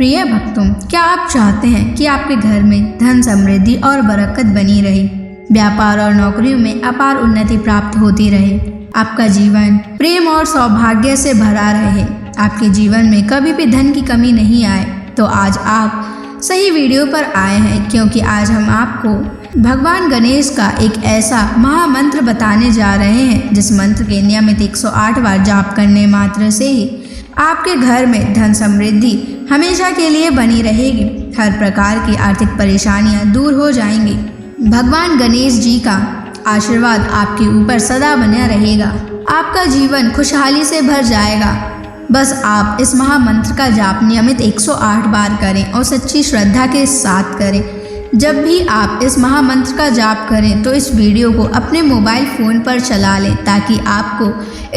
प्रिय भक्तों, क्या आप चाहते हैं कि आपके घर में धन समृद्धि और बरकत बनी रहे, व्यापार और नौकरियों में अपार उन्नति प्राप्त होती रहे, आपका जीवन प्रेम और सौभाग्य से भरा रहे, आपके जीवन में कभी भी धन की कमी नहीं आए, तो आज आप सही वीडियो पर आए हैं, क्योंकि आज हम आपको भगवान गणेश का एक ऐसा महामंत्र बताने जा रहे हैं जिस मंत्र के नियमित 108 बार जाप करने मात्र से ही आपके घर में धन समृद्धि हमेशा के लिए बनी रहेगी। हर प्रकार की आर्थिक परेशानियां दूर हो जाएंगी। भगवान गणेश जी का आशीर्वाद आपके ऊपर सदा बना रहेगा। आपका जीवन खुशहाली से भर जाएगा। बस आप इस महामंत्र का जाप नियमित 108 बार करें और सच्ची श्रद्धा के साथ करें। जब भी आप इस महामंत्र का जाप करें तो इस वीडियो को अपने मोबाइल फ़ोन पर चला लें, ताकि आपको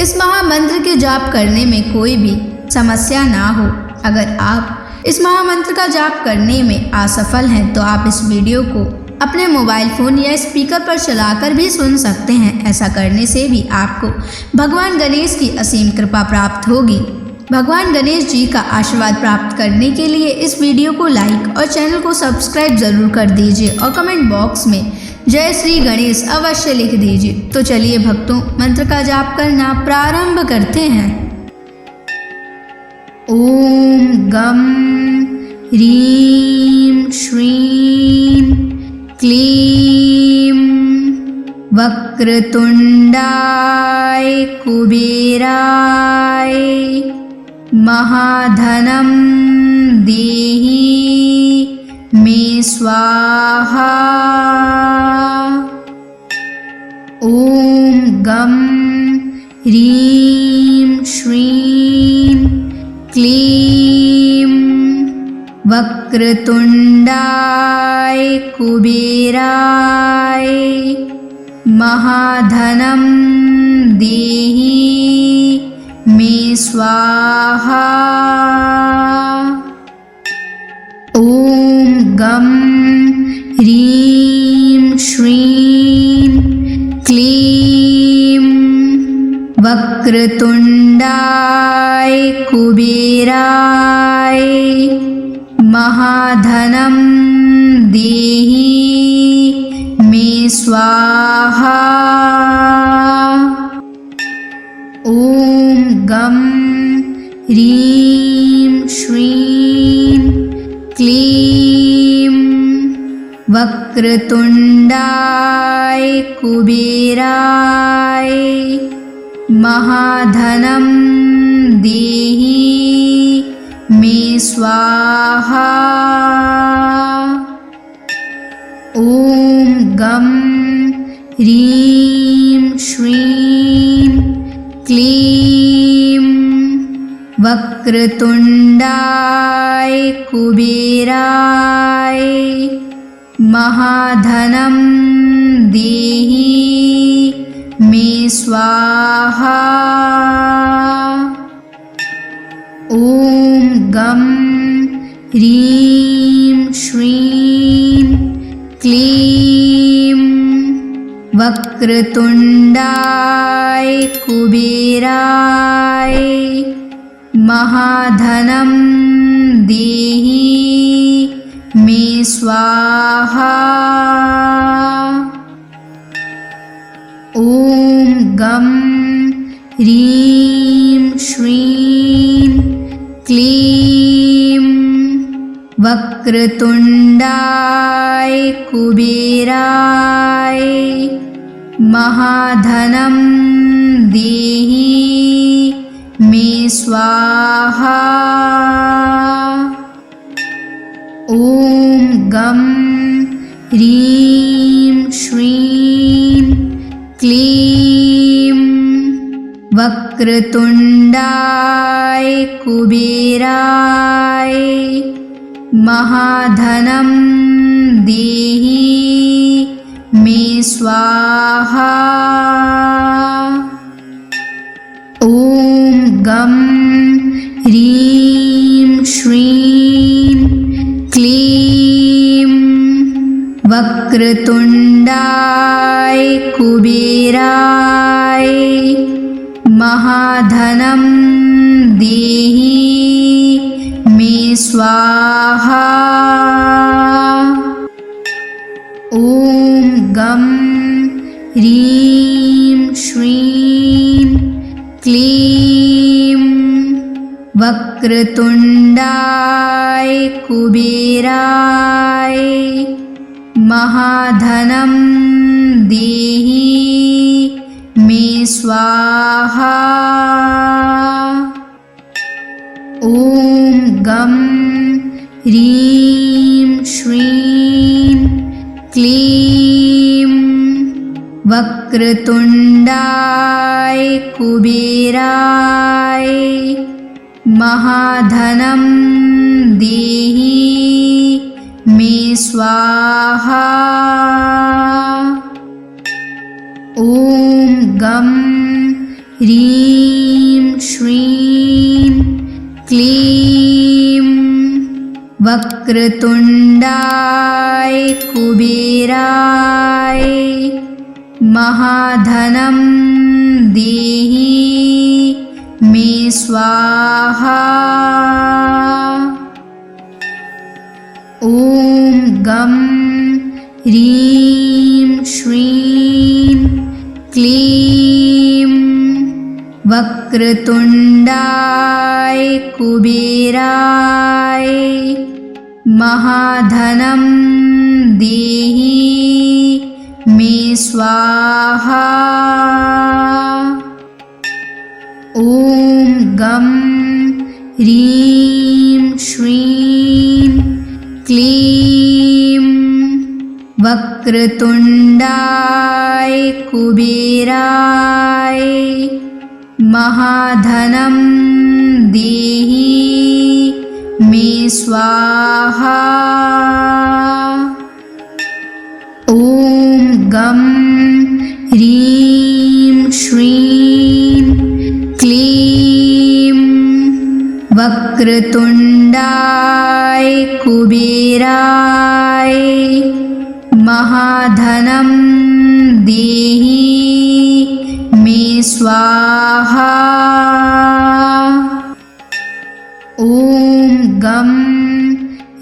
इस महामंत्र के जाप करने में कोई भी समस्या ना हो। अगर आप इस महामंत्र का जाप करने में असफल हैं तो आप इस वीडियो को अपने मोबाइल फ़ोन या स्पीकर पर चलाकर भी सुन सकते हैं। ऐसा करने से भी आपको भगवान गणेश की असीम कृपा प्राप्त होगी। भगवान गणेश जी का आशीर्वाद प्राप्त करने के लिए इस वीडियो को लाइक और चैनल को सब्सक्राइब जरूर कर दीजिए और कमेंट बॉक्स में जय श्री गणेश अवश्य लिख दीजिए। तो चलिए भक्तों, मंत्र का जाप करना प्रारंभ करते हैं। ओम गम ह्रीं श्रीं क्लीं वक्रतुंडाय कुबेराय महाधनं देहि मे स्वाहा। ओम गम ह्रीं श्रीं क्लीं वक्रतुंडाय कुबेराय महाधनं देहि मे स्वाहा। ओम गम ह्रीं श्रीं क्लीं वक्रतुंडाय कुबेराय महाधनं देहि मे स्वाहा। ओम गम ह्रीं श्रीं क्लीं वक्रतुंडाय कुबेराय महाधनं देहि मे स्वाहा। ओम गम ह्रीं श्रीं क्लीं वक्रतुंडाय कुबेराय महाधनं देहि मे स्वाहा। ओम गम ह्रीं श्रीं क्लीं वक्रतुंडाय कुबेराय महाधनं देहि मे स्वाहा। ओम गम ह्रीं श्रीं क्लीं वक्रतुंडाय कुबेराय महाधनं देहि मे स्वाहा। ओम गम ह्रीं श्रीं क्लीं वक्रतुंडाय कुबेराय महाधनं देहि मे स्वाहा। ओम गम ह्रीं श्रीं क्लीं वक्रतुंडाय कुबेराय महाधनं देहि मे स्वाहा। ॐ गं ह्रीं श्रीं क्लीं वक्रतुण्डाय कुबेराय महाधनं देहि मे स्वाहा। ॐ गं ह्रीं श्रीं क्लीं वक्रतुण्डाय कुबेराय महाधनं देहि मे स्वाहा। ॐ गं ह्रीं श्रीं क्लीं वक्रतुण्डाय कुबेराय महाधनं देहि मे स्वाहा। ॐ गं ह्रीं श्रीं क्लीं वक्रतुण्डाय कुबेराय महाधनं देहि मे स्वाहा। ॐ गं ह्रीं श्रीं क्लीं वक्रतुण्डाय कुबेराय महाधनं देहि मे स्वाहा। ॐ गं ह्रीं श्रीं क्लीं वक्रतुण्डाय कुबेराय महाधनं देहि मे स्वाहा। ॐ गं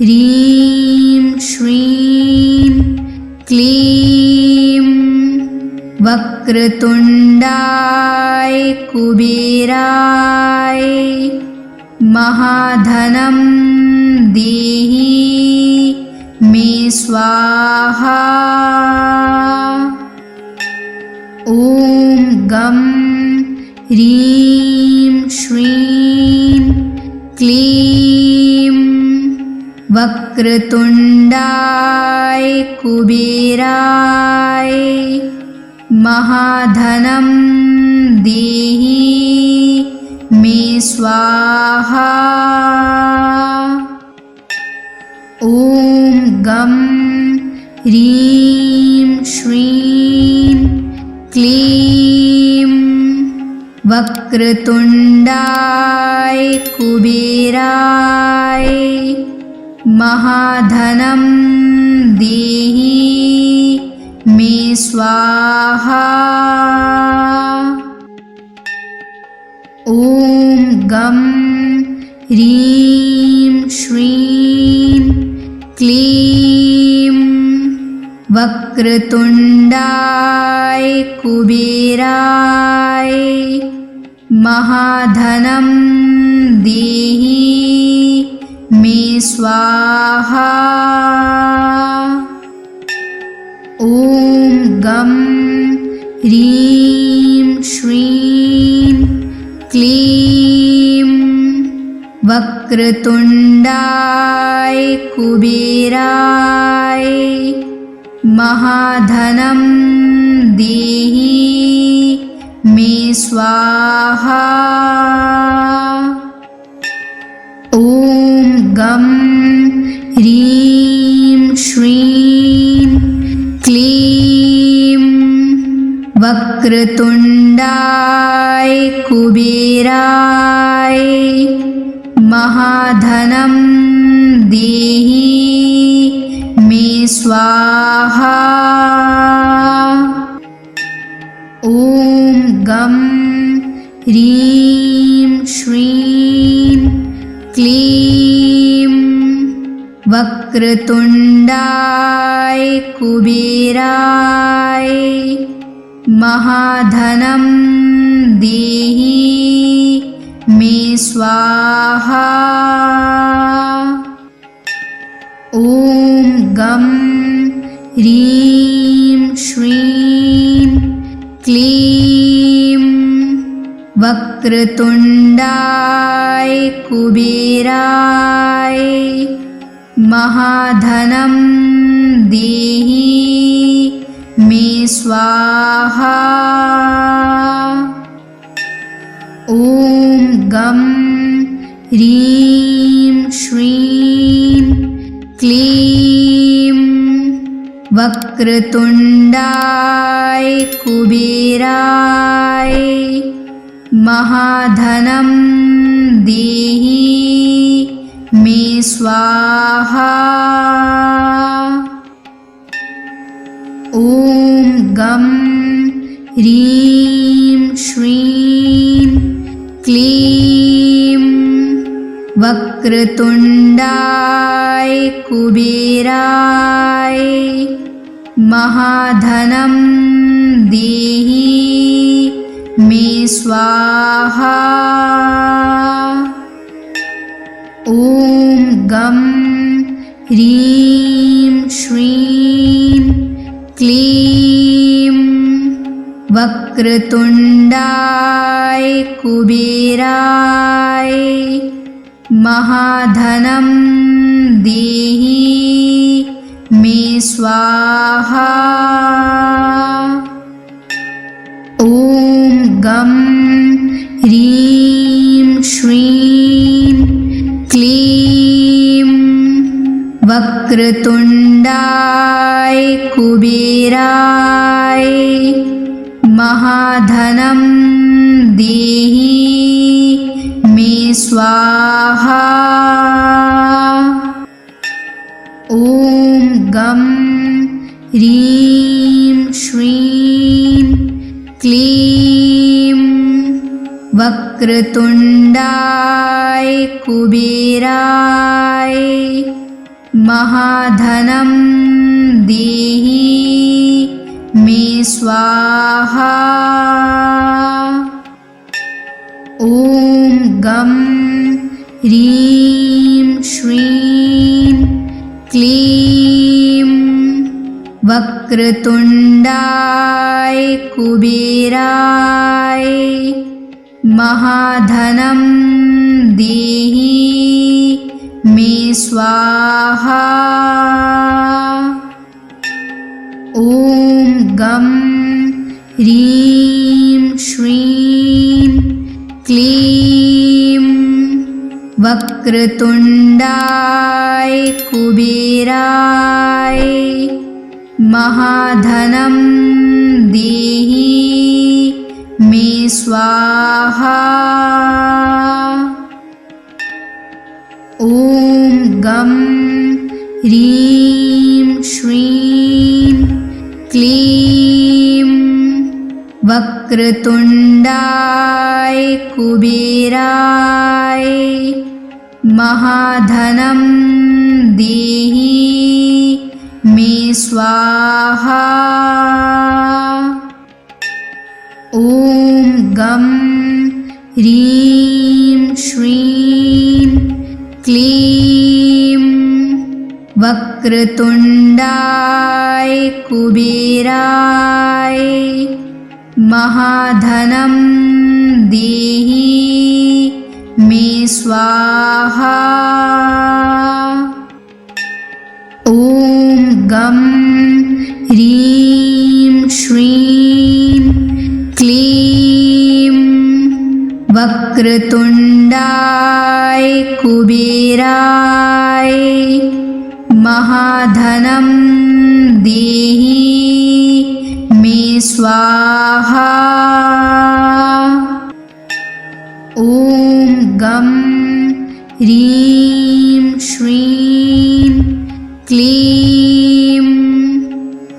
ह्रीं श्रीं क्लीं वक्रतुण्डाय कुबेराय महाधनं देहि मे स्वाहा। ॐ गं ह्रीं श्रीं क्लीं वक्रतुण्डाय कुबेराय महाधनं देहि मे स्वाहा। ॐ गं ह्रीं श्रीं क्लीं वक्रतुण्डाय कुबेराय महाधनं देहि मे स्वाहा। ॐ गं ह्रीं श्रीं क्लीं वक्रतुण्डाय कुबेराय महाधनं देहि मे स्वाहा। ॐ गं ह्रीं श्रीं क्लीं वक्रतुण्डाय कुबेराय महाधनं देहि मे स्वाहा। ॐ गं ह्रीं श्रीं क्लीं वक्रतुण्डाय कुबेराय महाधनं देहि मे स्वाहा। ॐ गं ह्रीं श्रीं क्लीं वक्रतुण्डाय कुबेराय महाधनं देहि मे स्वाहा। ॐ गं ह्रीं श्रीं क्लीं वक्रतुण्डाय कुबेराय महाधनं देहि मे स्वाहा। ॐ गं ह्रीं श्रीं क्लीं वक्रतुण्डाय कुबेराय महाधनं देहि मे स्वाहा। ॐ गं ह्रीं श्रीं क्लीं वक्रतुण्डाय कुबेराय महाधनं देहि मे स्वाहा। ॐ गं ह्रीं श्रीं क्लीं वक्रतुण्डाय कुबेराय महाधनं देहि मे स्वाहा। ॐ गं ह्रीं श्रीं क्लीं वक्रतुण्डाय कुबेराय महाधनं देहि मे स्वाहा। ॐ गं ह्रीं श्रीं क्लीं वक्रतुण्डाय कुबेराय महाधनं देहि मे स्वाहा। ॐ गं ह्रीं श्रीं क्लीं वक्रतुण्डाय कुबेराय महाधनं देहि मे स्वाहा। ॐ गं ह्रीं श्रीं क्लीं वक्रतुण्डाय कुबेराय महाधनं देहि मे स्वाहा। ॐ गं ह्रीं श्रीं क्लीं वक्रतुण्डाय कुबेराय महाधनं देहि मे स्वाहा। ॐ गं ह्रीं श्रीं क्लीं वक्रतुण्डाय कुबेराय महाधनं देहि मे स्वाहा। ॐ गं ह्रीं श्रीं क्लीं वक्रतुण्डाय कुबेराय महाधनं देहि मे स्वाहा। ॐ गं ह्रीं श्रीं क्लीं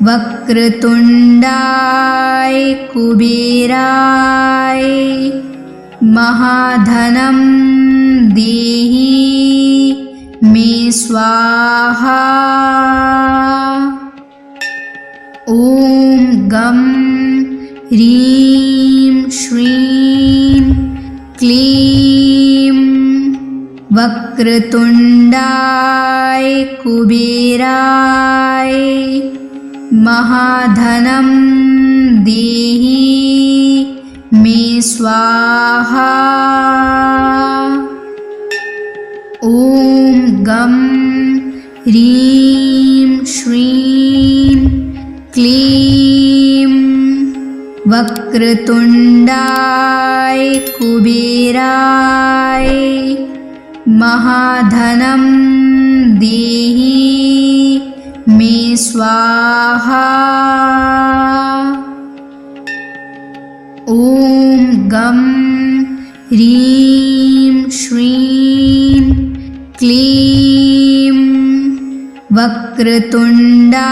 वक्रतुण्डाय कुबेराय महाधनं देहि मे स्वाहा। ॐ गं ह्रीं श्रीं क्लीं वक्रतुण्डाय कुबेराय महाधनं देहि मे स्वाहा। ॐ गं ह्रीं श्रीं क्लीं वक्रतुण्डाय कुबेराय महाधनं देहि मे स्वाहा। ॐ गं ह्रीं श्रीं क्लीं वक्रतुण्डाय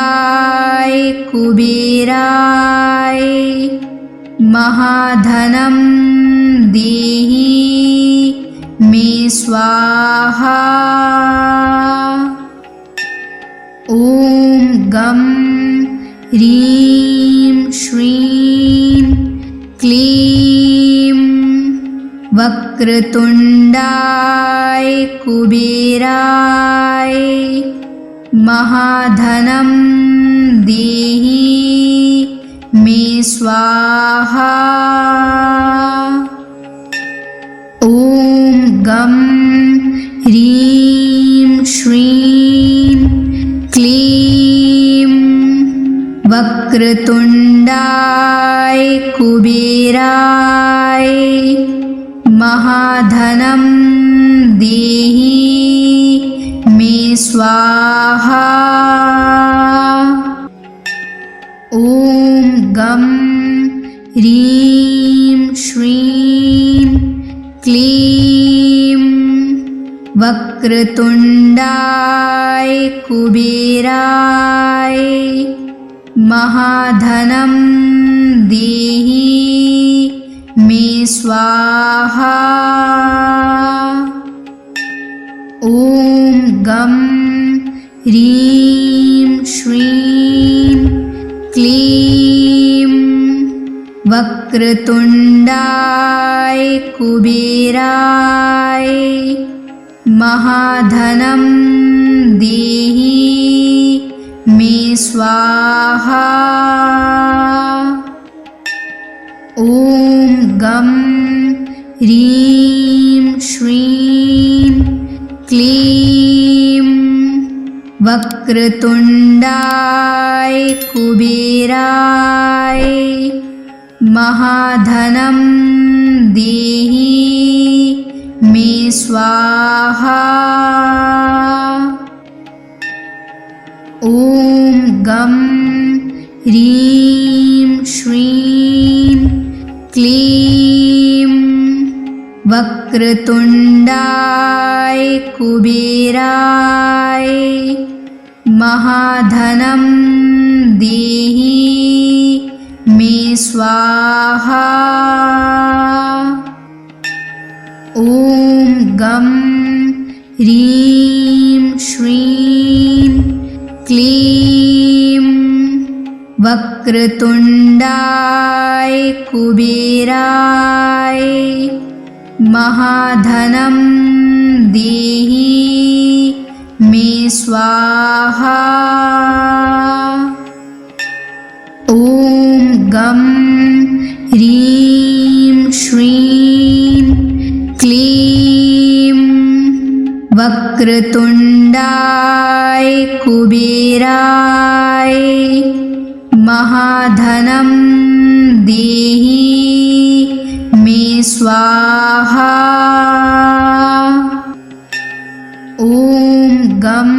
कुबेराय महाधनं देहि मे स्वाहा। ॐ गं ह्रीं श्रीं क्लीं वक्रतुण्डाय कुबेराय महाधनं देहि मे स्वाहा। ॐ गं ह्रीं श्रीं क्लीं वक्रतुण्डाय कुबेराय महाधनं देहि मे स्वाहा। ॐ गं ह्रीं श्रीं क्लीं वक्रतुण्डाय कुबेराय महाधनं देहि मे स्वाहा। ॐ गं ह्रीं श्रीं क्लीं वक्रतुण्डाय कुबेराय महाधनं देहि मे स्वाहा। ॐ गं ह्रीं श्रीं क्लीं वक्रतुण्डाय कुबेराय महाधनं देहि मे स्वाहा। ॐ गं ह्रीं श्रीं क्लीं वक्रतुण्डाय कुबेराय महाधनं देहि मे स्वाहा। ॐ गं ह्रीं श्रीं क्लीं वक्रतुण्डाय कुबेराय महाधनं देहि मे स्वाहा। ॐ गं ह्रीं श्रीं क्लीं वक्रतुण्डाय कुबेराय महाधनं देहि मे स्वाहा। ॐ गं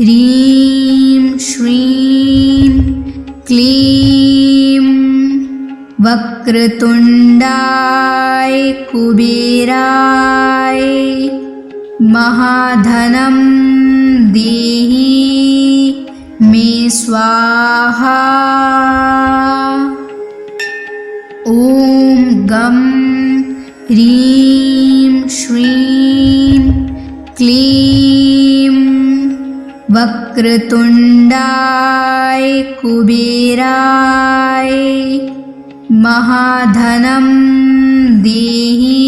ह्रीं श्रीं क्लीं वक्रतुण्डाय कुबेराय महाधनं देहि मे स्वाहा। ॐ गं ह्रीं श्रीं क्लीं वक्रतुण्डाय कुबेराय महाधनं देहि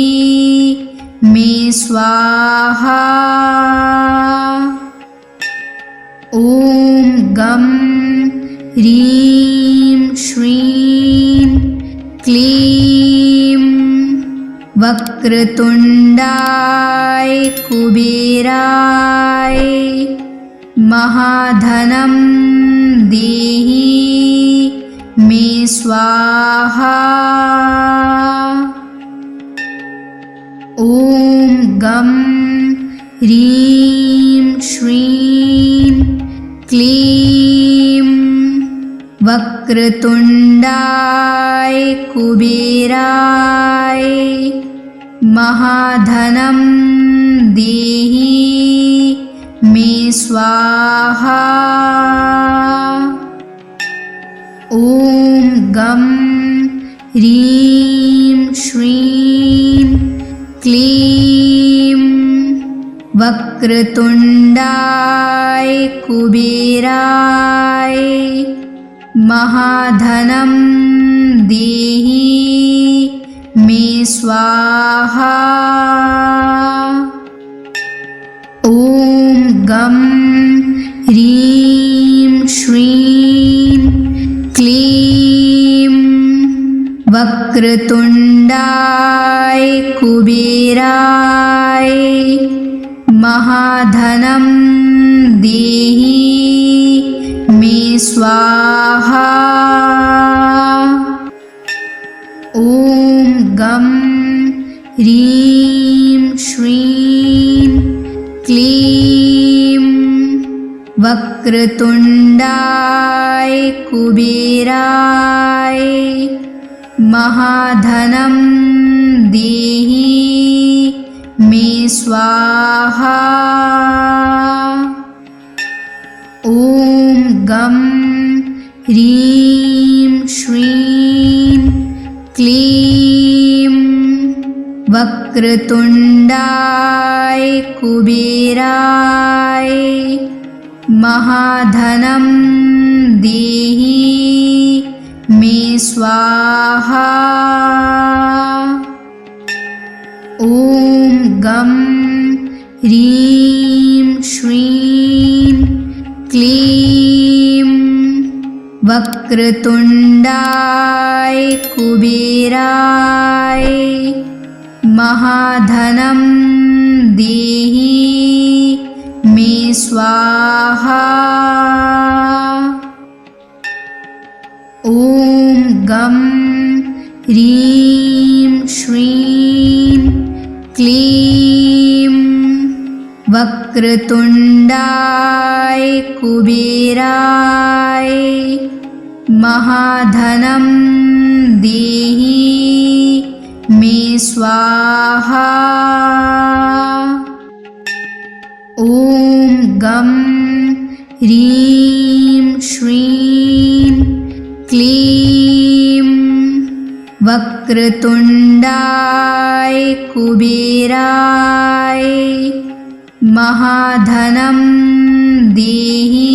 मे स्वाहा। ॐ गं ह्रीं श्रीं क्लीं वक्रतुण्डाय कुबेराय महाधनं देहि मे स्वाहा। ॐ गं ह्रीं श्रीं क्लीं वक्रतुण्डाय कुबेराय महाधनं देहि मे स्वाहा। ॐ गं ह्रीं श्रीं क्लीं वक्रतुण्डाय कुबेराय महाधनं देहि मे स्वाहा। ॐ गं ह्रीं श्रीं क्लीं वक्रतुण्डाय कुबेराय महाधनं देहि मे स्वाहा। ॐ गं ह्रीं श्रीं क्लीं वक्रतुण्डाय कुबेराय महाधनं देहि मे स्वाहा। ॐ गं ह्रीं श्रीं क्लीं वक्रतुण्डाय कुबेराय महाधनं देहि मे स्वाहा। ॐ गं ह्रीं श्रीं क्लीं वक्रतुण्डाय कुबेराय महाधनं देहि मे स्वाहा। ॐ गं ह्रीं श्रीं क्लीं वक्रतुण्डाय कुबेराय महाधनं देहि मे स्वाहा। ॐ गं ह्रीं श्रीं क्लीं वक्रतुण्डाय कुबेराय महाधनं देहि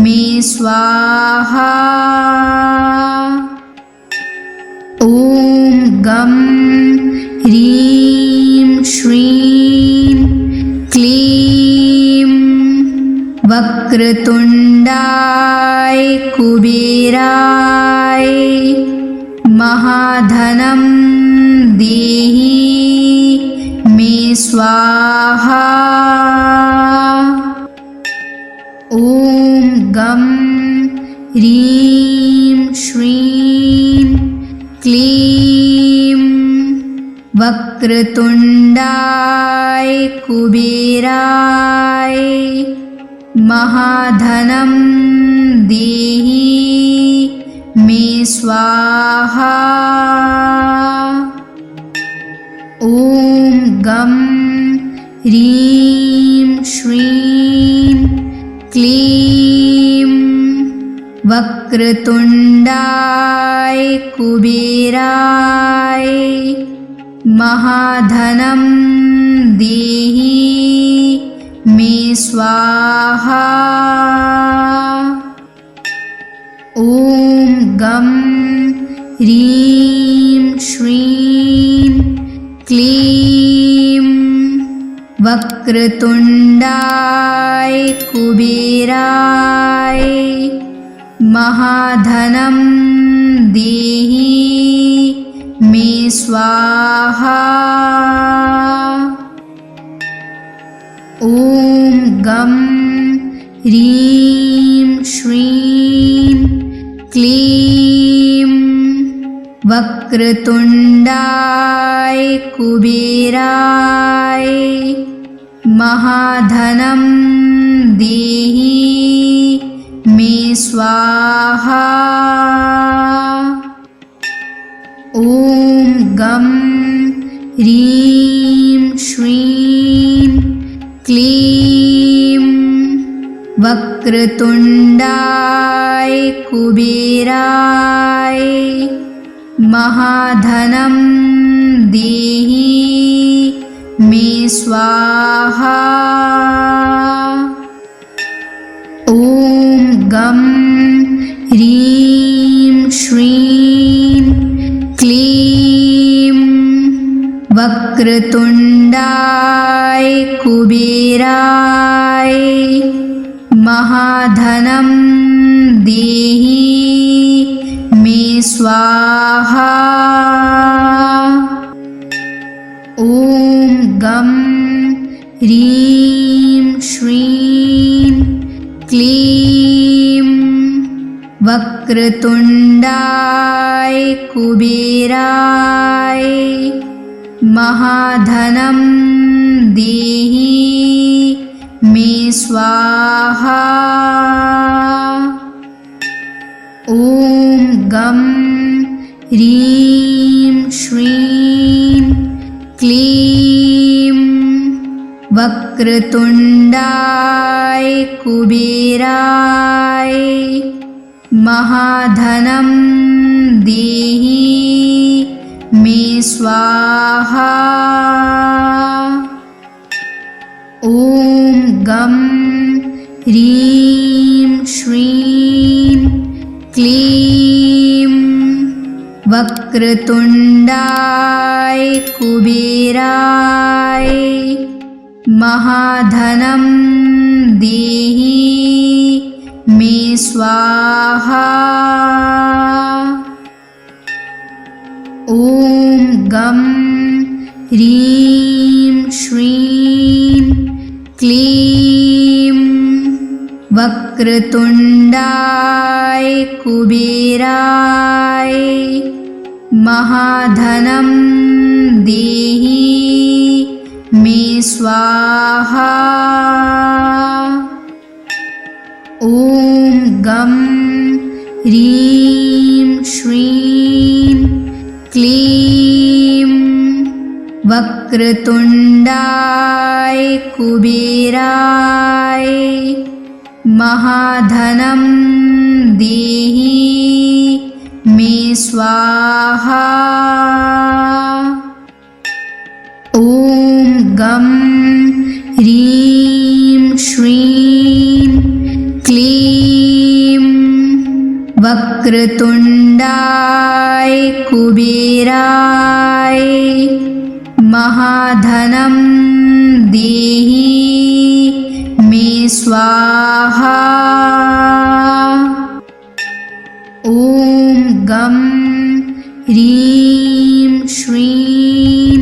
मे स्वाहा। ॐ गं ह्रीं श्रीं क्लीं वक्रतुण्डाय कुबेराय महाधनं देहि मे स्वाहा। ॐ गं ह्रीं श्रीं क्लीं वक्रतुण्डाय कुबेराय महाधनं देहि मे स्वाहा। ॐ गं ह्रीं श्रीं क्लीं वक्रतुण्डाय कुबेराय महाधनं देहि मे स्वाहा। ॐ गं ह्रीं श्रीं क्लीं वक्रतुण्डाय कुबेराय महाधनं देहि मे स्वाहा। ॐ गं ह्रीं श्रीं क्लीं वक्रतुण्डाय कुबेराय महाधनं देहि मे स्वाहा। ॐ गं ह्रीं श्रीं क्लीं वक्रतुण्डाय कुबेराय महाधनं देहि मे स्वाहा। ॐ गं ह्रीं श्रीं क्लीं वक्रतुण्डाय कुबेराय महाधनं देहि मे स्वाहा। ॐ गं ह्रीं श्रीं क्लीं वक्रतुण्डाय कुबेराय महाधनं देहि मे स्वाहा। ॐ गं ह्रीं श्रीं क्लीं वक्रतुण्डाय कुबेराय महाधनं देहि मे स्वाहा। ॐ गं ह्रीं श्रीं क्लीं वक्रतुण्डाय कुबेराय महाधनं देहि मे स्वाहा। ॐ गं ह्रीं श्रीं क्लीं वक्रतुण्डाय कुबेराय महाधनं देहि मे स्वाहा। ॐ गं ह्रीं श्रीं क्लीं वक्रतुण्डाय कुबेराय महाधनं देहि मे स्वाहा। ॐ गं ह्रीं श्रीं क्लीं वक्रतुण्डाय कुबेराय महाधनं देहि मे स्वाहा। ॐ गं ह्रीं श्रीं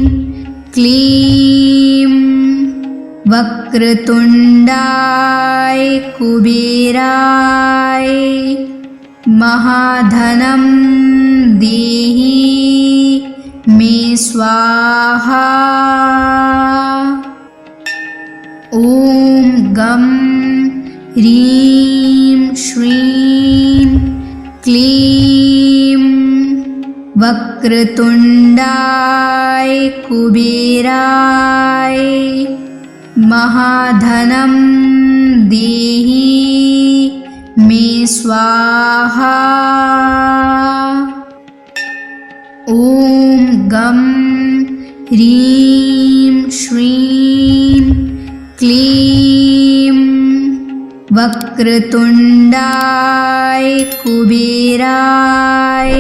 क्लीं वक्रतुण्डाय कुबेराय महाधनं देहि मे स्वाहा। ॐ गं ह्रीं श्रीं क्लीं वक्रतुण्डाय कुबेराय महाधनं देहि मे स्वाहा। ॐ गं ह्रीं श्रीं क्लीं वक्रतुण्डाय कुबेराय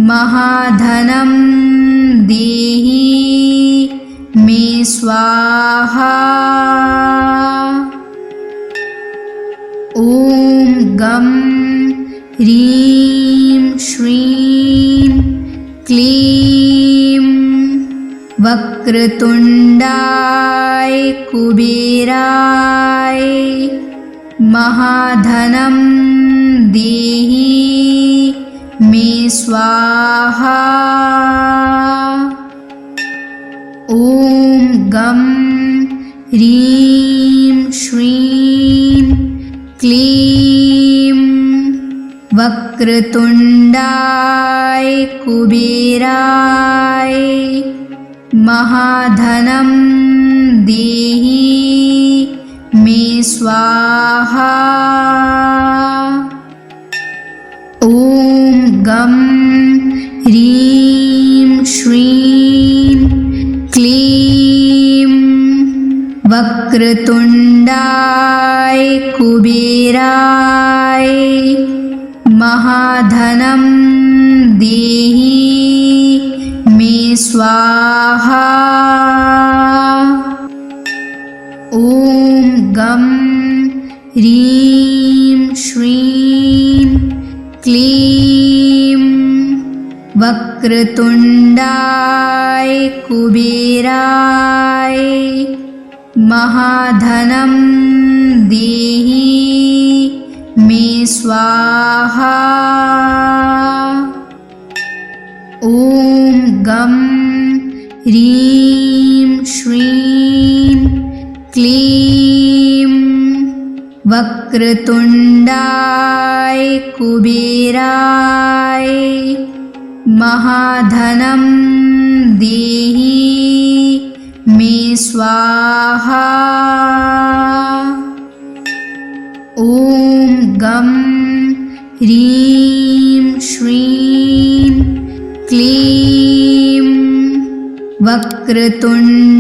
महाधनं देहि मे स्वाहा। ॐ गं ह्रीं श्रीं क्लीं वक्रतुण्डाय कुबेराय महाधनं देहि मे स्वाहा। ॐ गं ह्रीं श्रीं क्लीं वक्रतुण्डाय कुबेराय महाधनं देहि मे स्वाहा। ॐ गं ह्रीं श्रीं क्लीं वक्रतुण्डाय कुबेराय महाधनं देहि मे स्वाहा। ॐ गं ह्रीं श्रीं क्लीं वक्रतुण्डाय कुबेराय महाधनं देहि मे स्वाहा। ॐ गं ह्रीं श्रीं क्लीं वक्रतुण्डाय कुबेराय महाधनं देहि मे स्वाहा। ॐ गं ह्रीं श्रीं क्लीं वक्रतुण्डाय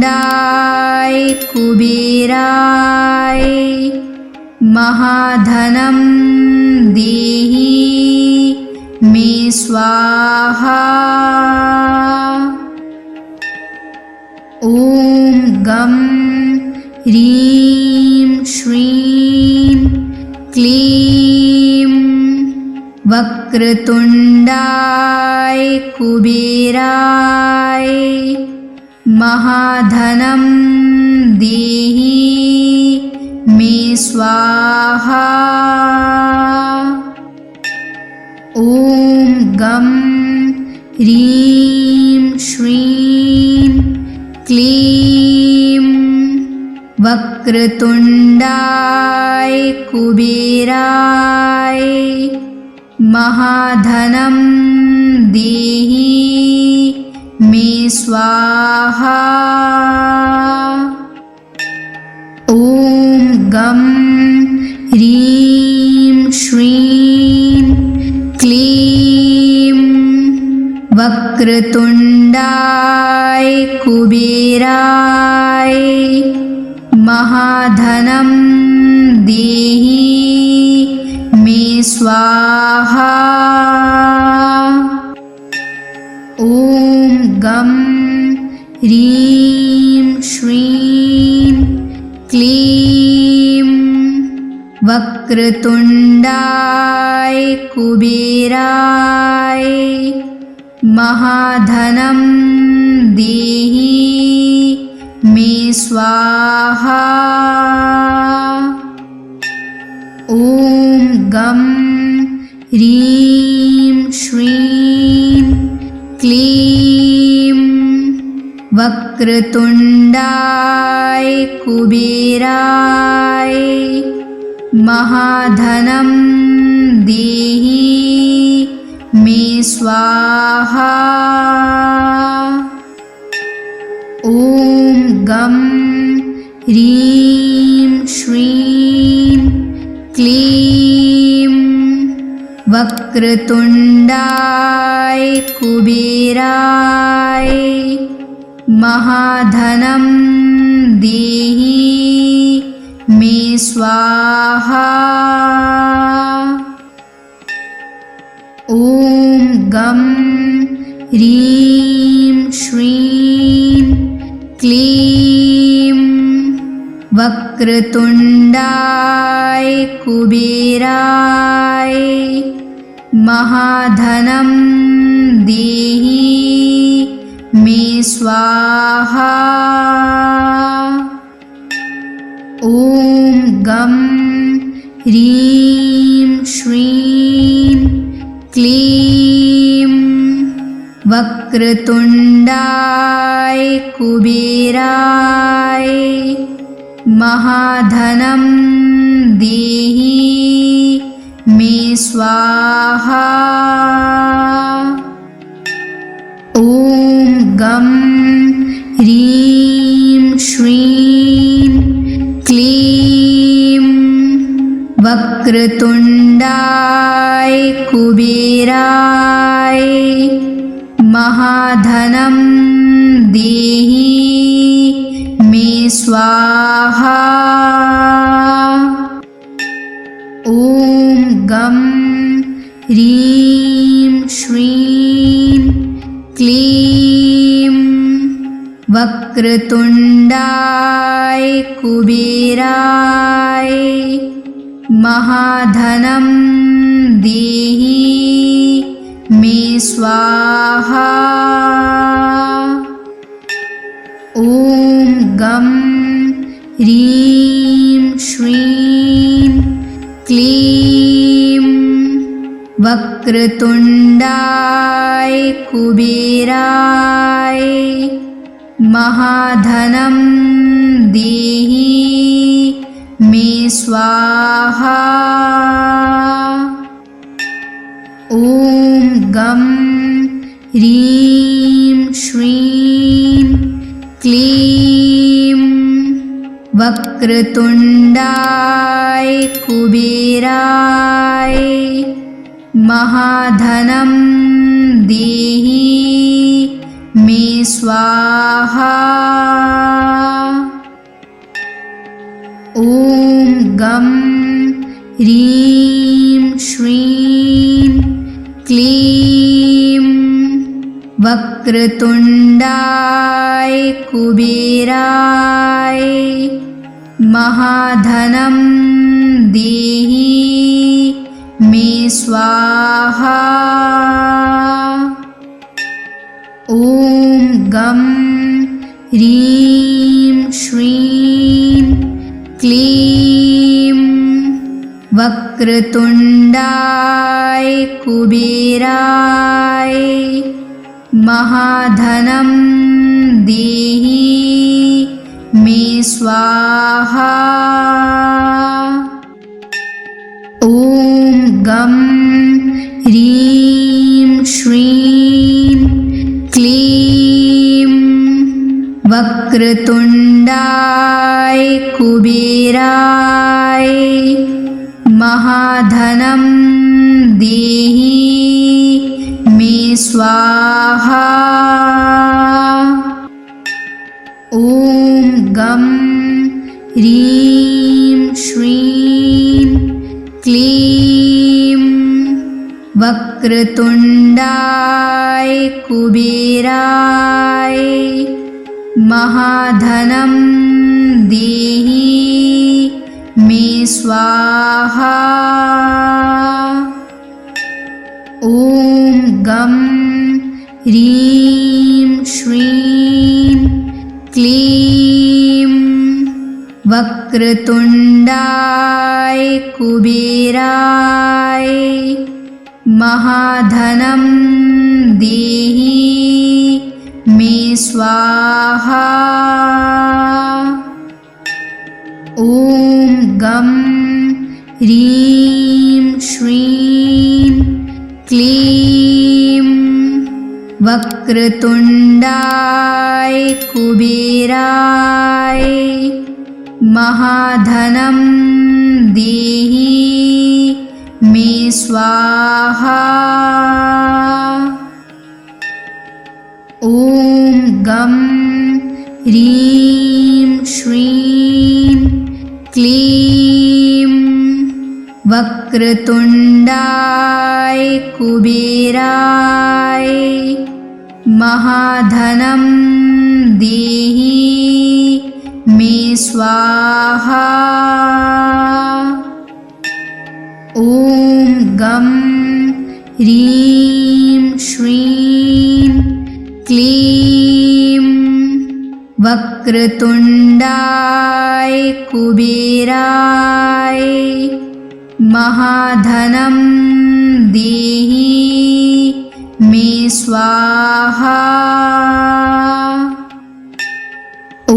कुबेराय महाधनं देहि मे स्वाहा। ॐ गं ह्रीं श्रीं क्लीं वक्रतुण्डाय कुबेराय महाधनं देहि मे स्वाहा। ॐ गं ह्रीं श्रीं क्लीं वक्रतुण्डाय कुबेराय महाधनं देहि मे स्वाहा। ॐ गं ह्रीं श्रीं क्लीं वक्रतुण्डाय कुबेराय महाधनं देहि मे स्वाहा। ॐ गं ह्रीं श्रीं क्लीं वक्रतुण्डाय कुबेराय महाधनं देहि मे स्वाहा। ॐ गं ह्रीं श्रीं क्लीं वक्रतुण्डाय कुबेराय महाधनं देहि मे स्वाहा। ॐ गं ह्रीं श्रीं क्लीं वक्रतुण्डाय कुबेराय महाधनं देहि मे मे स्वाहा। ॐ गं ह्रीं श्रीं क्लीं वक्रतुण्डाय कुबेराय महाधनं देहि मे स्वाहा। ॐ गं ह्रीं श्रीं क्लीं वक्रतुण्डाय कुबेराय महाधनं देहि मे स्वाहा। ॐ गं ह्रीं श्रीं क्लीं वक्रतुण्डाय कुबेराय महाधनं देहि मे स्वाहा। ॐ गं ह्रीं श्रीं क्लीं वक्रतुण्डाय कुबेराय महाधनं देहि मे स्वाहा। ॐ गं ह्रीं श्रीं क्लीं वक्रतुण्डाय कुबेराय महाधनं देहि मे स्वाहा। ॐ गं ह्रीं श्रीं क्लीं वक्रतुण्डाय कुबेराय महाधनं देहि मे स्वाहा। ॐ गं ह्रीं श्रीं क्लीं वक्रतुण्डाय कुबेराय महाधनं देहि मे स्वाहा। ॐ गं ह्रीं श्रीं क्लीं वक्रतुण्डाय कुबेराय महाधनं देहि मे स्वाहा। ॐ गं ह्रीं श्रीं क्लीं वक्रतुण्डाय कुबेराय महाधनं देहि मे स्वाहा। ॐ गं ह्रीं श्रीं क्लीं वक्रतुण्डाय कुबेराय महाधनं देहि मे स्वाहा। ॐ गं ह्रीं श्रीं क्लीं वक्रतुण्डाय कुबेराय महाधनं देहि मे स्वाहा। ॐ गं ह्रीं श्रीं क्लीं वक्रतुण्डाय कुबेराय महाधनं देहि मे स्वाहा। ॐ गं ह्रीं श्रीं क्लीं वक्रतुण्डाय कुबेराय महाधनं देहि मे स्वाहा। ॐ गं ह्रीं श्रीं क्लीं वक्रतुण्डाय कुबेराय महाधनं देहि मे स्वाहा। ॐ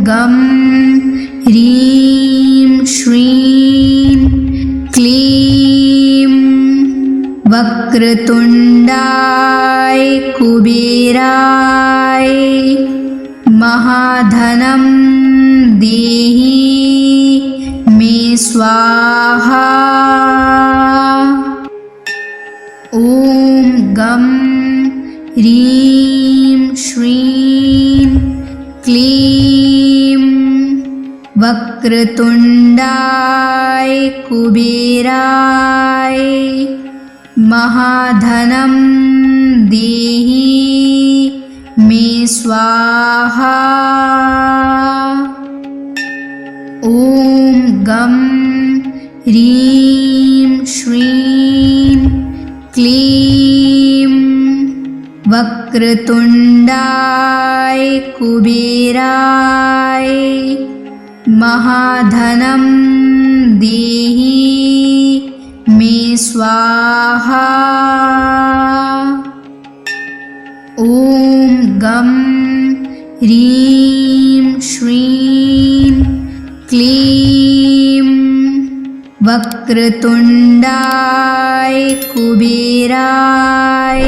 गं ह्रीं श्रीं क्लीं वक्रतुण्डाय कुबेराय महाधनं देहि मे स्वाहा। ॐ गं ह्रीं श्रीं क्लीं वक्रतुण्डाय कुबेराय महाधनं देहि मे स्वाहा। ॐ गं ह्रीं श्रीं क्लीं वक्रतुण्डाय कुबेराय महाधनं देहि मे स्वाहा। ॐ गं ह्रीं श्रीं क्लीं वक्रतुण्डाय कुबेराय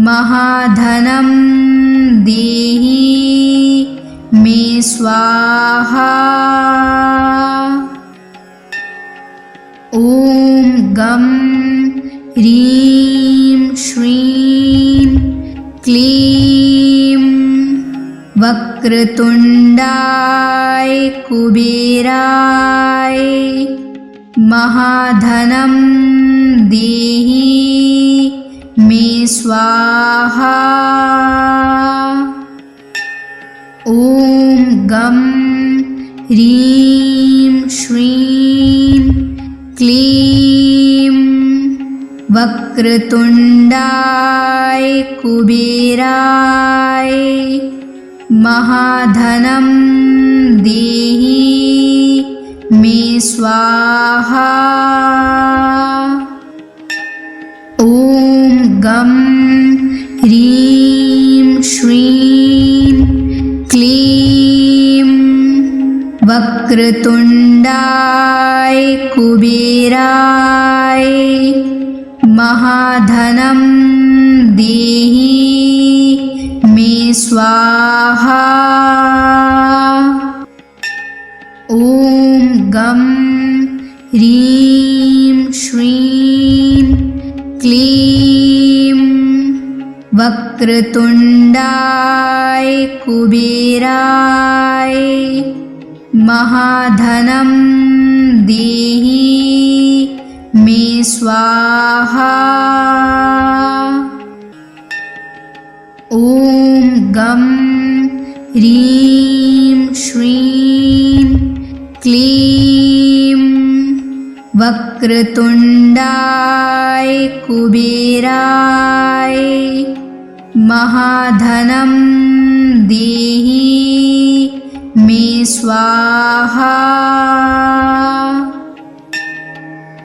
महाधनं देहि मे स्वाहा। ॐ गं ह्रीं श्रीं क्लीं वक्रतुण्डाय कुबेराय महाधनं देहि मे स्वाहा। ॐ गं ह्रीं श्रीं क्लीं वक्रतुण्डाय कुबेराय महाधनं देहि मे स्वाहा। ॐ गं ह्रीं श्रीं क्लीं वक्रतुण्डाय कुबेराय महाधनं देहि मे स्वाहा। ॐ गं ह्रीं श्रीं क्लीं वक्रतुण्डाय कुबेराय महाधनं देहि मे स्वाहा। ॐ गं ह्रीं श्रीं क्लीं वक्रतुण्डाय कुबेराय महाधनं देहि मे स्वाहा।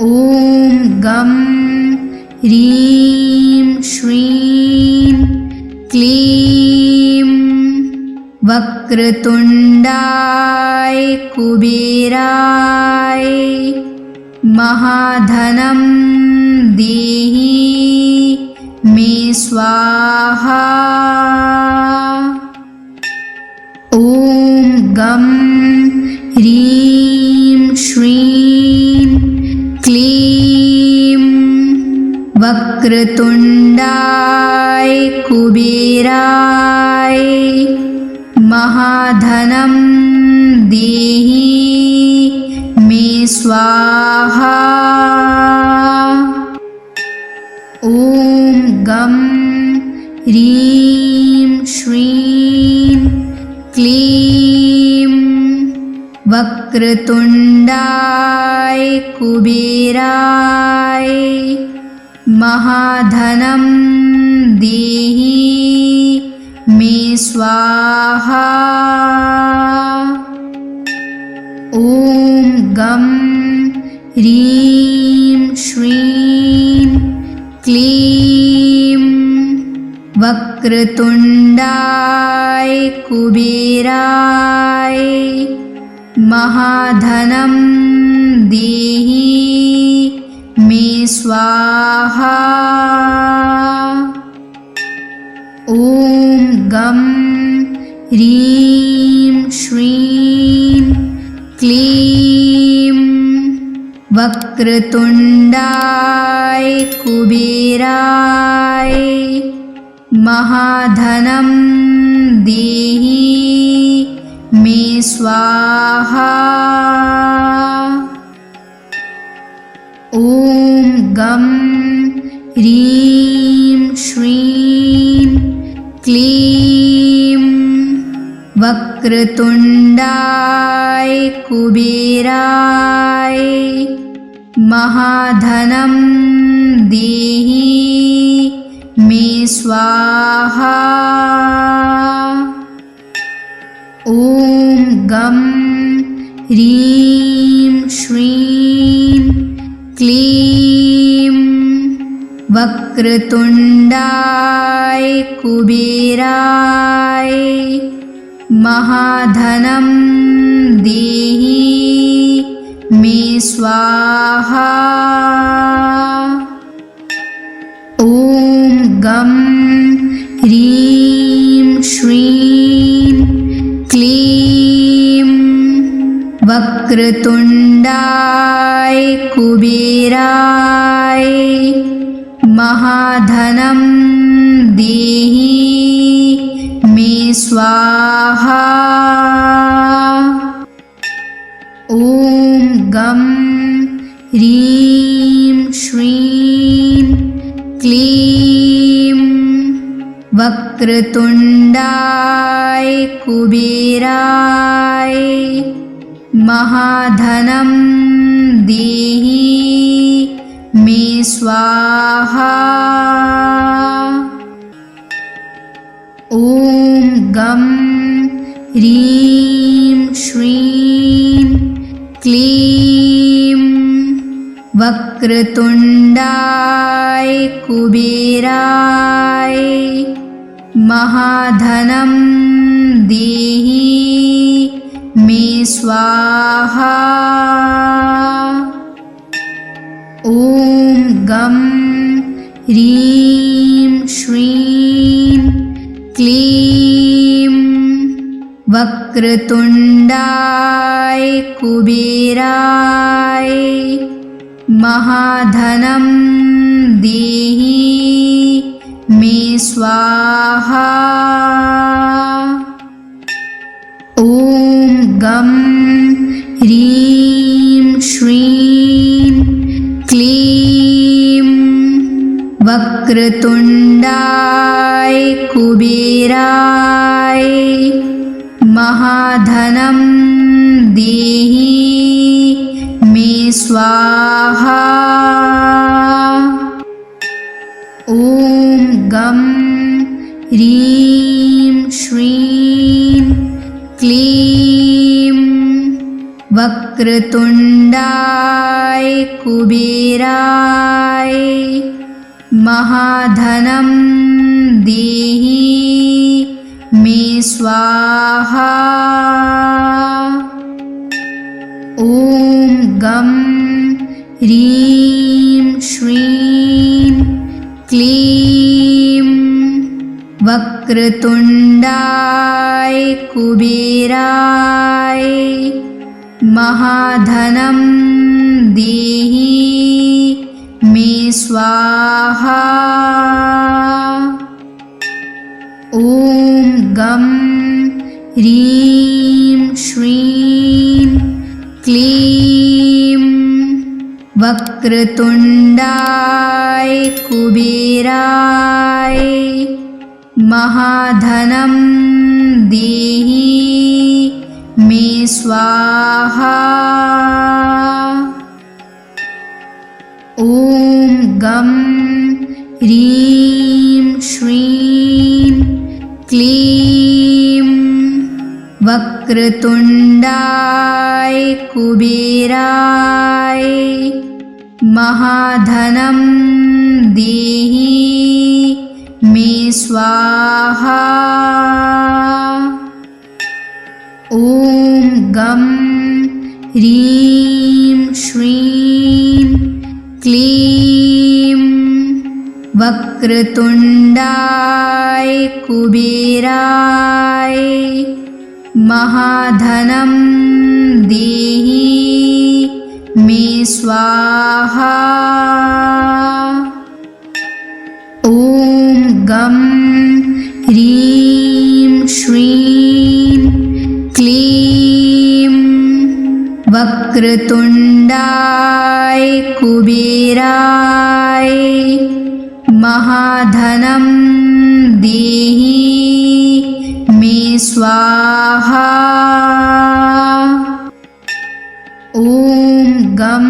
ॐ गं ह्रीं श्रीं क्लीं वक्रतुण्डाय कुबेराय महाधनं देहि मे स्वाहा। ॐ गं ह्रीं श्रीं क्लीं वक्रतुण्डाय कुबेराय महाधनं देहि मे स्वाहा। ॐ गं ह्रीं श्रीं क्लीं वक्रतुण्डाय कुबेराय महाधनं देहि मे स्वाहा। ॐ गं ह्रीं श्रीं क्लीं वक्रतुण्डाय कुबेराय महाधनं देहि मे स्वाहा। ॐ गं ह्रीं श्रीं क्लीं वक्रतुण्डाय कुबेराय महाधनं देहि मे स्वाहा। ॐ गं ह्रीं श्रीं क्लीं वक्रतुण्डाय कुबेराय महाधनं देहि मे स्वाहा। ॐ गं ह्रीं श्रीं क्लीं वक्रतुण्डाय कुबेराय महाधनं देहि मे स्वाहा। ॐ गं ह्रीं श्रीं क्लीं वक्रतुण्डाय कुबेराय महाधनं देहि मे स्वाहा। ॐ गं ह्रीं श्रीं क्लीं वक्रतुण्डाय कुबेराय महाधनं देहि मे स्वाहा। ॐ गं ह्रीं श्रीं क्लीं वक्रतुण्डाय कुबेराय महाधनं देहि मे स्वाहा। ॐ गं ह्रीं श्रीं क्लीं वक्रतुण्डाय कुबेराय महाधनं देहि मे स्वाहा। ॐ गं ह्रीं श्रीं क्लीं वक्रतुण्डाय कुबेराय महाधनं देहि मे स्वाहा। ॐ गं ह्रीं श्रीं क्लीं वक्रतुण्डाय कुबेराय महाधनं देहि मे स्वाहा। ॐ गं ह्रीं श्रीं क्लीं वक्रतुण्डाय कुबेराय महाधनं देहि मे स्वाहा। ॐ गं ह्रीं श्रीं क्लीं वक्रतुण्डाय कुबेराय महाधनं देहि मे स्वाहा। ॐ गं ह्रीं श्रीं क्लीं वक्रतुण्डाय कुबेराय महाधनं देहि मे स्वाहा। ॐ गं ह्रीं श्रीं क्लीं वक्रतुण्डाय कुबेराय महाधनं देहि मे स्वाहा। ॐ गं ह्रीं श्रीं क्लीं वक्रतुण्डाय कुबेराय महाधनं देहि मे स्वाहा। ॐ गं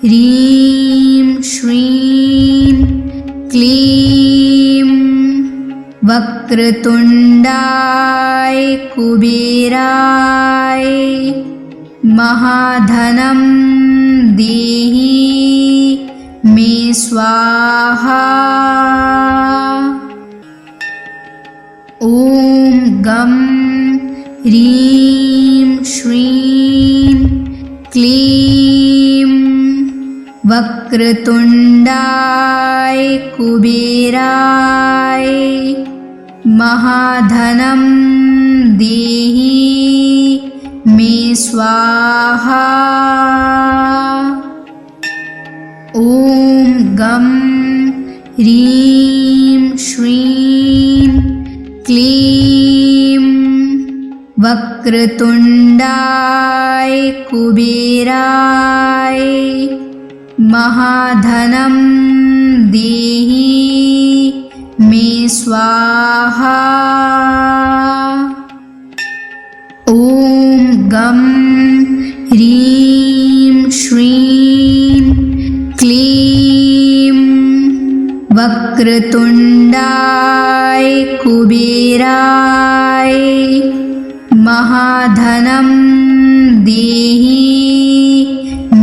ह्रीं श्रीं क्लीं वक्रतुण्डाय कुबेराय महाधनं देहि मे स्वाहा। ॐ गं ह्रीं श्रीं क्लीं वक्रतुण्डाय कुबेराय महाधनं देहि मे स्वाहा। ॐ गं ह्रीं श्रीं क्लीं वक्रतुण्डाय कुबेराय महाधनं देहि मे स्वाहा। ॐ गं ह्रीं श्रीं क्लीं वक्रतुण्डाय कुबेराय महाधनं देहि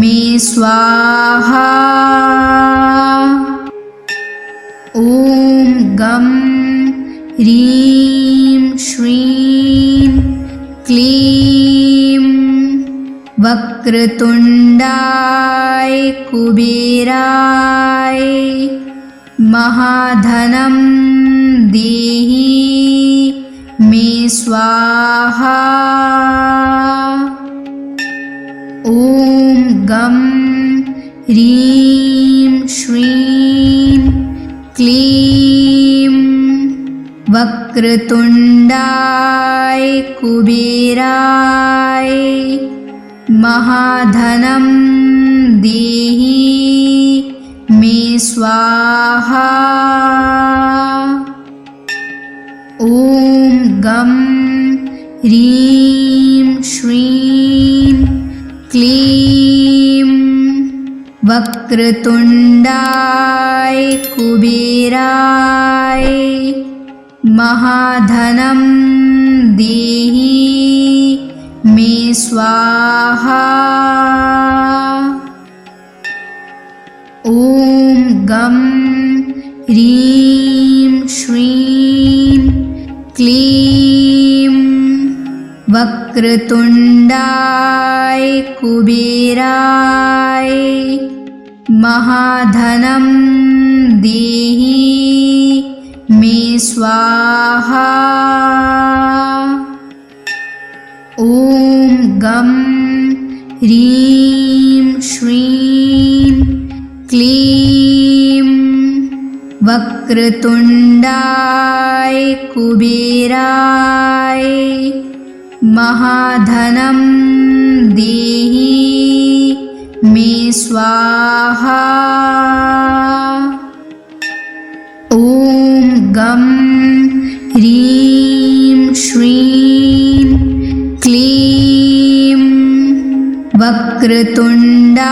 मे स्वाहा। ॐ गं ह्रीं श्रीं क्लीं वक्रतुण्डाय कुबेराय महाधनं देहि मे स्वाहा। ॐ गं ह्रीं श्रीं क्लीं वक्रतुण्डाय कुबेराय महाधनं देहि मे स्वाहा। ॐ गं ह्रीं श्रीं क्लीं वक्रतुण्डाय कुबेराय महाधनं देहि मे स्वाहा। ॐ गं ह्रीं श्रीं क्लीं वक्रतुण्डाय कुबेराय महाधनं देहि मे स्वाहा। ॐ गं ह्रीं श्रीं क्लीं वक्रतुण्डाय कुबेराय महाधनं देहि मे स्वाहा। ॐ गं ह्रीं श्रीं क्लीं वक्रतुण्डाय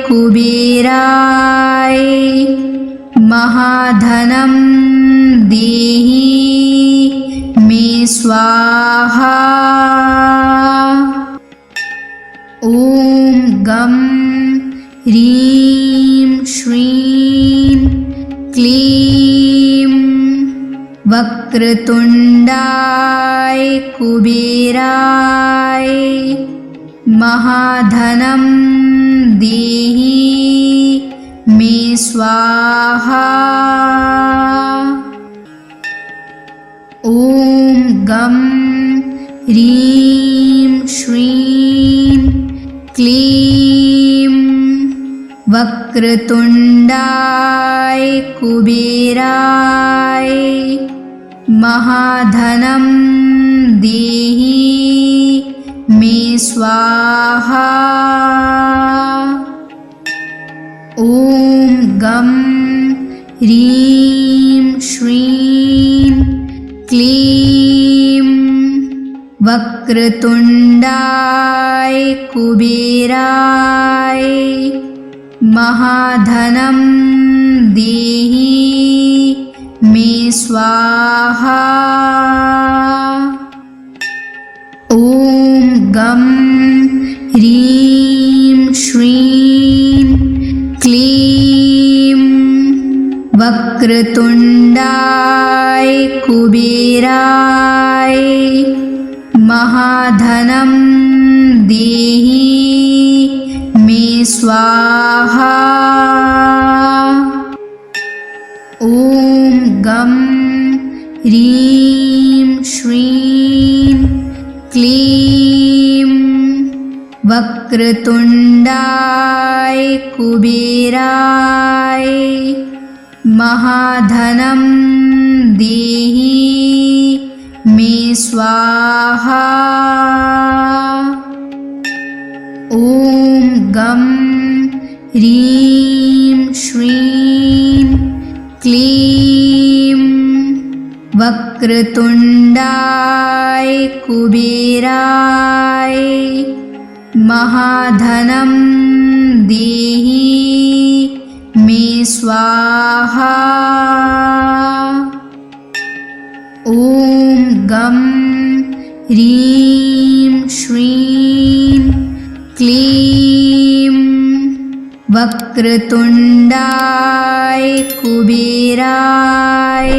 कुबेराय महाधनं देहि मे स्वाहा। ॐ गं ह्रीं श्रीं क्लीं वक्रतुण्डाय कुबेराय महाधनं देहि मे स्वाहा। ॐ गं ह्रीं श्रीं क्लीं वक्रतुण्डाय कुबेराय महाधनं देहि मे स्वाहा। ॐ गं ह्रीं श्रीं क्लीं वक्रतुण्डाय कुबेराय महाधनं देहि मे स्वाहा। ॐ गं ह्रीं श्रीं क्लीं वक्रतुण्डाय कुबेराय महाधनं देहि मे स्वाहा। ॐ गं ह्रीं श्रीं क्लीं वक्रतुण्डाय कुबेराय महाधनं देहि मे स्वाहा। ॐ गं ह्रीं श्रीं क्लीं वक्रतुण्डाय कुबेराय महाधनं देहि मे स्वाहा। ॐ गं ह्रीं श्रीं क्लीं वक्रतुण्डाय कुबेराय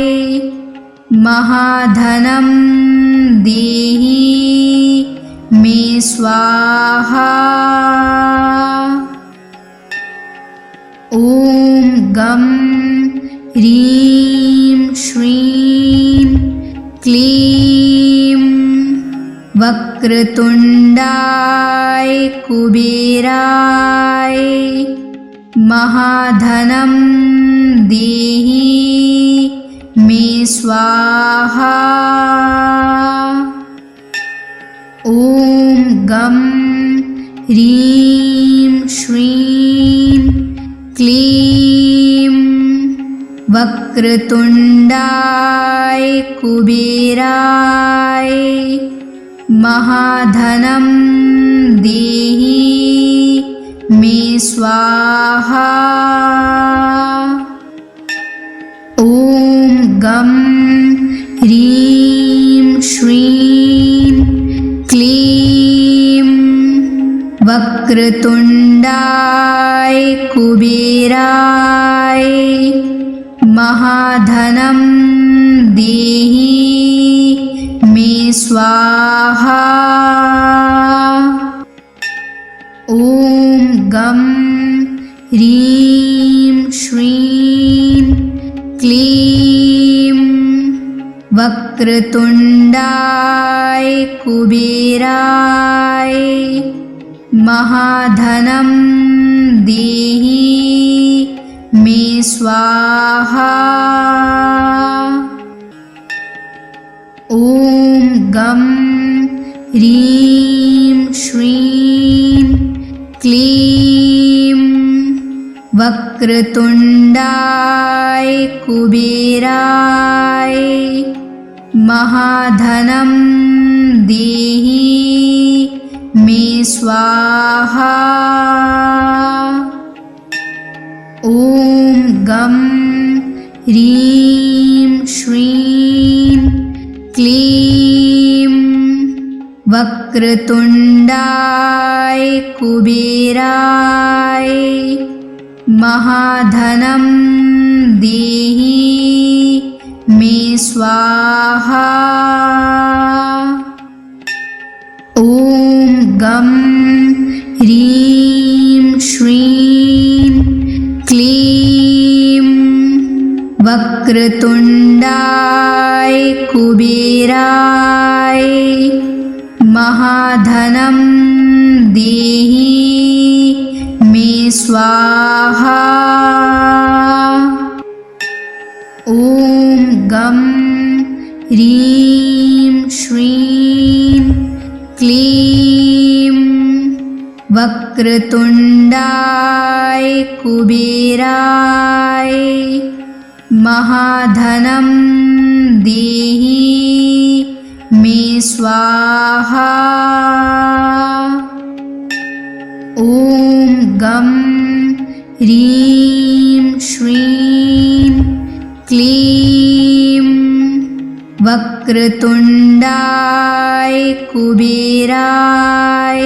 महाधनं देहि मे स्वाहा। ॐ गं ह्रीं श्रीं क्लीं वक्रतुण्डाय कुबेराय महाधनं देहि मे स्वाहा। ॐ गं ह्रीं श्रीं क्लीं वक्रतुण्डाय कुबेराय महाधनं देहि मे स्वाहा। ॐ गं ह्रीं श्रीं क्लीं वक्रतुण्डाय कुबेराय महाधनं देहि मे स्वाहा। ॐ गं ह्रीं श्रीं क्लीं वक्रतुण्डाय कुबेराय महाधनं देहि मे स्वाहा। ॐ गं ह्रीं श्रीं क्लीं वक्रतुण्डाय कुबेराय महाधनं देहि मे स्वाहा। ॐ गं ह्रीं श्रीं क्लीं वक्रतुण्डाय कुबेराय महाधनं देहि मे स्वाहा। ॐ गं ह्रीं श्रीं क्लीं वक्रतुण्डाय कुबेराय महाधनं देहि मे स्वाहा। ॐ गं ह्रीं श्रीं क्लीं वक्रतुण्डाय कुबेराय महाधनं देहि मे स्वाहा। ॐ गं ह्रीं श्रीं क्लीं वक्रतुण्डाय कुबेराय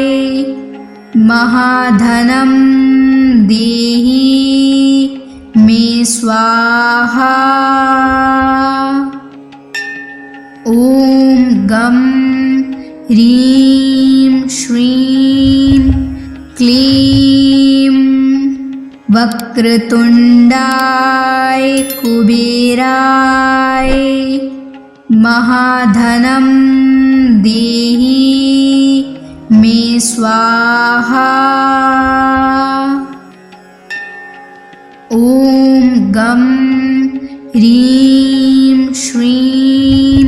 महाधनं देहि मे स्वाहा। ॐ गं ह्रीं श्रीं क्लीं वक्रतुण्डाय कुबेराय महाधनं देहि मे स्वाहा। ॐ गं ह्रीं श्रीं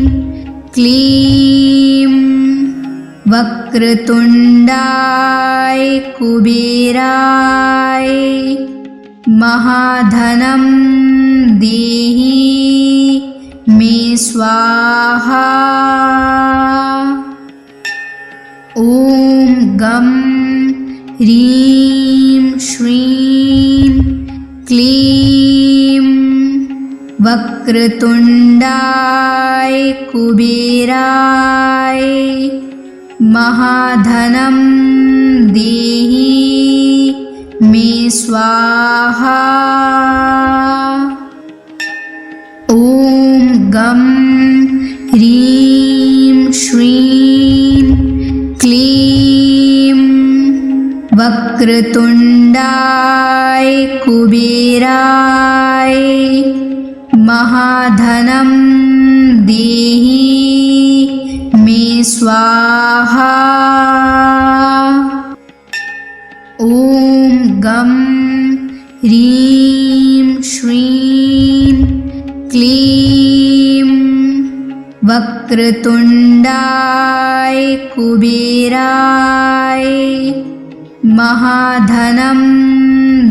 क्लीं वक्रतुण्डाय कुबेराय महाधनं देहि मे स्वाहा। ॐ गं ह्रीं श्रीं क्लीं वक्रतुण्डाय कुबेराय महाधनं देहि मे स्वाहा। ॐ गं ह्रीं श्रीं क्लीं वक्रतुण्डाय कुबेराय महाधनं देहि मे स्वाहा। ॐ गं ह्रीं श्रीं क्लीं वक्रतुण्डाय कुबेराय महाधनं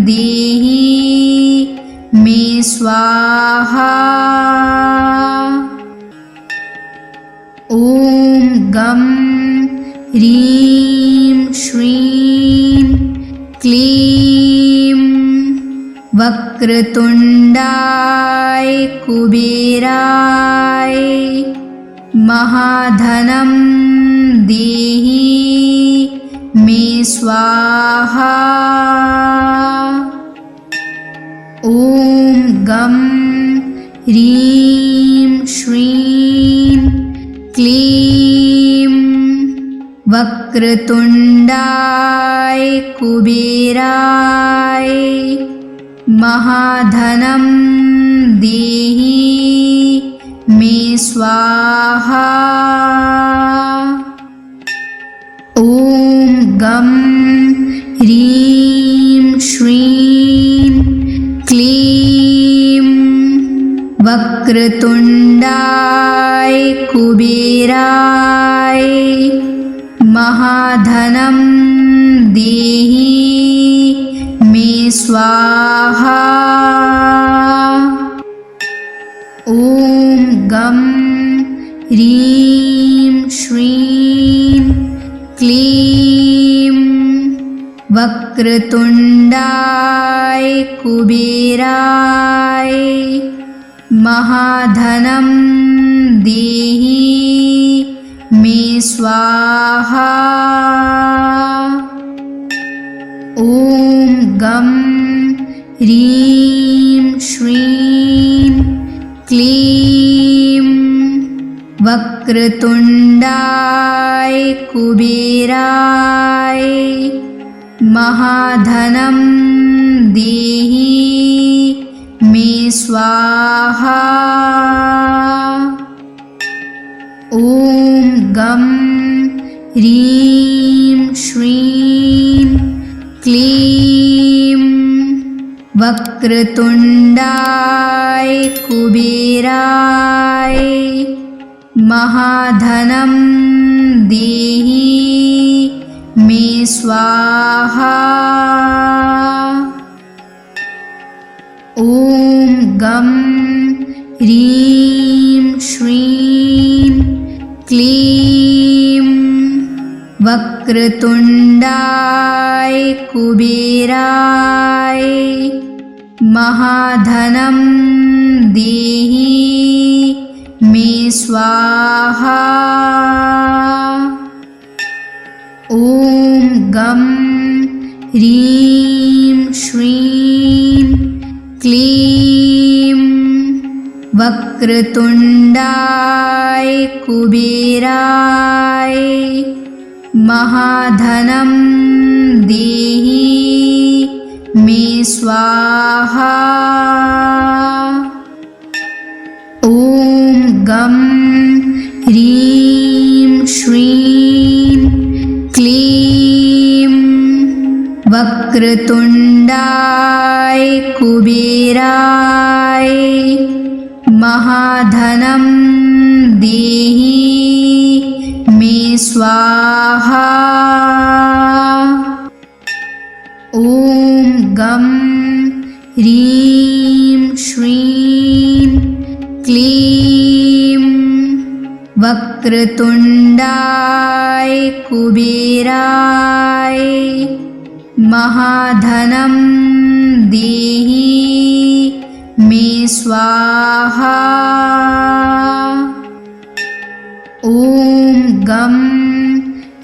देहि मे स्वाहा। ॐ गं ह्रीं श्रीं क्लीं वक्रतुण्डाय कुबेराय महाधनं देहि मे स्वाहा। ॐ गं ह्रीं श्रीं क्लीं वक्रतुण्डाय कुबेराय महाधनं देहि मे स्वाहा। ॐ गं ह्रीं श्रीं क्लीं वक्रतुण्डाय कुबेराय महाधनं देहि मे स्वाहा। ॐ गं ह्रीं श्रीं क्लीं वक्रतुण्डाय कुबेराय महाधनं देहि मे स्वाहा। ॐ गं ह्रीं श्रीं क्लीं वक्रतुण्डाय कुबेराय महाधनं देहि मे स्वाहा। ॐ गं ह्रीं श्रीं क्लीं वक्रतुण्डाय कुबेराय महाधनं देहि मे स्वाहा। ॐ गं ह्रीं श्रीं क्लीं वक्रतुण्डाय कुबेराय महाधनं देहि मे स्वाहा। ॐ गं ह्रीं श्रीं क्लीं वक्रतुण्डाय कुबेराय महाधनं देहि मे स्वाहा। ॐ गं ह्रीं श्रीं क्लीं वक्रतुण्डाय कुबेराय महाधनं देहि मे स्वाहा। ॐ गं ह्रीं श्रीं क्लीं वक्रतुण्डाय कुबेराय महाधनं देहि मे स्वाहा। ॐ गं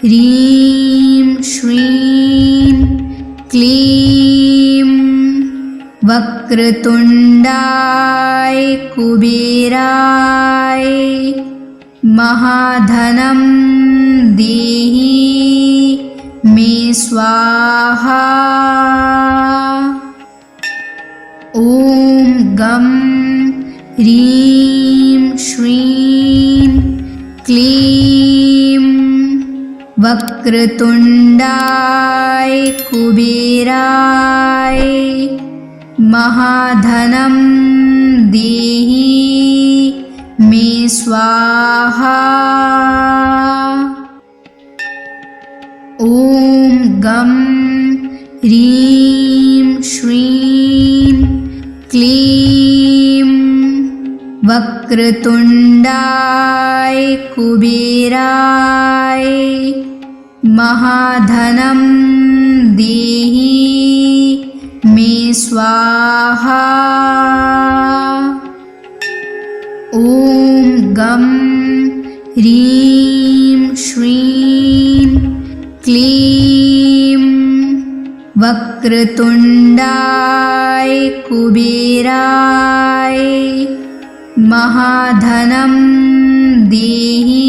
ह्रीं श्रीं क्लीं वक्रतुण्डाय कुबेराय महाधनं देहि मे स्वाहा। ॐ गं ह्रीं श्रीं क्लीं वक्रतुण्डाय कुबेराय महाधनं देहि मे स्वाहा। ॐ गं ह्रीं श्रीं क्लीं वक्रतुण्डाय कुबेराय महाधनं देहि मे स्वाहा। ॐ गं ह्रीं श्रीं क्लीं वक्रतुण्डाय कुबेराय महाधनं देहि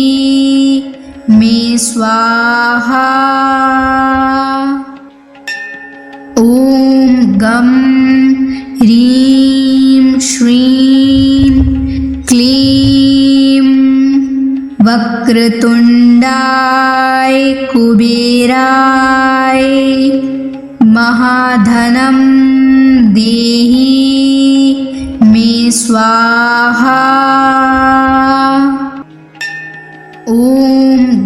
मे स्वाहा। ॐ गं ह्रीं श्रीं क्लीं वक्रतुण्डाय कुबेराय महाधनं देहि मे स्वाहा। ॐ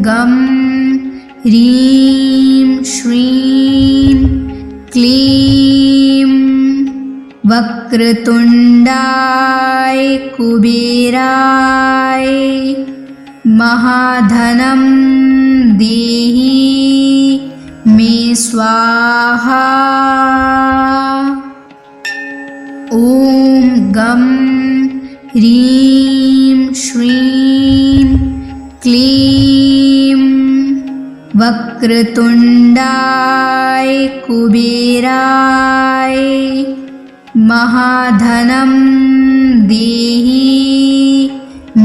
गं ह्रीं श्रीं क्लीं वक्रतुण्डाय कुबेराय महाधनं देहि मे स्वाहा। ॐ गं ह्रीं श्रीं क्लीं वक्रतुण्डाय कुबेराय महाधनं देहि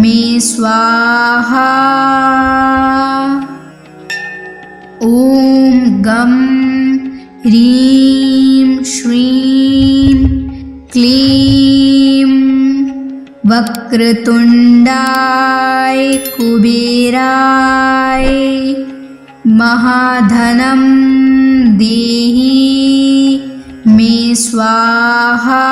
मे स्वाहा। ॐ गं ह्रीं श्रीं क्लीं वक्रतुण्डाय कुबेराय महाधनं देहि मे स्वाहा।